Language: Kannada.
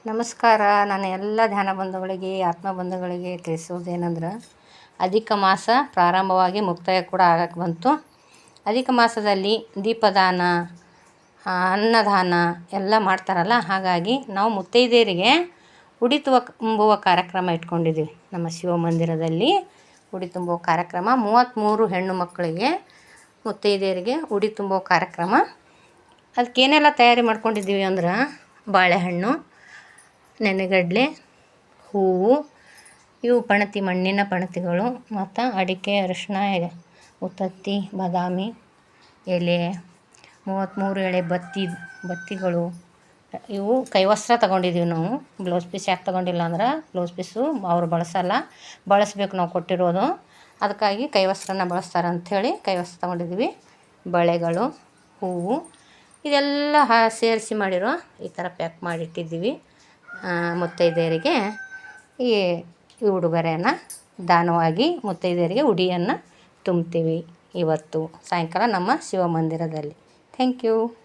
ನಮಸ್ಕಾರ. ನನ್ನ ಎಲ್ಲ ಧ್ಯಾನ ಬಂಧುಗಳಿಗೆ, ಆತ್ಮ ಬಂಧುಗಳಿಗೆ ತಿಳಿಸುವುದೇನೆಂದ್ರೆ, ಅಧಿಕ ಮಾಸ ಪ್ರಾರಂಭವಾಗಿ ಮುಕ್ತಾಯ ಕೂಡ ಆಗಕ್ಕೆ ಬಂತು. ಅಧಿಕ ಮಾಸದಲ್ಲಿ ದೀಪದಾನ, ಅನ್ನದಾನ ಎಲ್ಲ ಮಾಡ್ತಾರಲ್ಲ, ಹಾಗಾಗಿ ನಾವು ಮುತ್ತೈದೆಯರಿಗೆ ಉಡಿ ತುಂಬುವ ಕಾರ್ಯಕ್ರಮ ಇಟ್ಕೊಂಡಿದ್ದೀವಿ. ನಮ್ಮ ಶಿವ ಮಂದಿರದಲ್ಲಿ ಉಡಿ ತುಂಬುವ ಕಾರ್ಯಕ್ರಮ 33 ಹೆಣ್ಣು ಮಕ್ಕಳಿಗೆ ಮುತ್ತೈದೆಯರಿಗೆ ಉಡಿ ತುಂಬುವ ಕಾರ್ಯಕ್ರಮ. ಅದಕ್ಕೇನೆಲ್ಲ ತಯಾರಿ ಮಾಡ್ಕೊಂಡಿದ್ದೀವಿ ಅಂದ್ರೆ, ಬಾಳೆಹಣ್ಣು, ನೆನೆಗಡಲೆ, ಹೂವು, ಇವು ಪಣತಿ, ಮಣ್ಣಿನ ಪಣತಿಗಳು, ಮತ್ತು ಅಡಿಕೆ, ಅರಿಶಿನ, ಉತ್ತತ್ತಿ, ಬಾದಾಮಿ ಎಲೆ, 33 ಎಳೆ ಬತ್ತಿಗಳು, ಇವು ಕೈವಸ್ತ್ರ ತೊಗೊಂಡಿದ್ದೀವಿ ನಾವು. ಬ್ಲೌಸ್ ಪೀಸ್ ಯಾಕೆ ತೊಗೊಂಡಿಲ್ಲ ಅಂದ್ರೆ, ಬ್ಲೌಸ್ ಪೀಸು ಅವ್ರು ಬಳಸಬೇಕು ನಾವು ಕೊಟ್ಟಿರೋದು, ಅದಕ್ಕಾಗಿ ಕೈವಸ್ತ್ರನ ಬಳಸ್ತಾರೆ ಅಂಥೇಳಿ ಕೈವಸ್ತ್ರ ತೊಗೊಂಡಿದ್ದೀವಿ. ಬಳೆಗಳು, ಹೂವು, ಇದೆಲ್ಲ ಸೇರಿಸಿ ಮಾಡಿರೋ ಈ ಥರ ಪ್ಯಾಕ್ ಮಾಡಿಟ್ಟಿದ್ದೀವಿ. ಮುತ್ತೈದೆಯರಿಗೆ ಈ ಉಡುಗೊರೆಯನ್ನು ದಾನವಾಗಿ ಮುತ್ತೈದೆಯರಿಗೆ ಉಡಿಯನ್ನು ತುಂಬ್ತೀವಿ ಇವತ್ತು ಸಾಯಂಕಾಲ ನಮ್ಮ ಶಿವ ಮಂದಿರದಲ್ಲಿ. Thank you.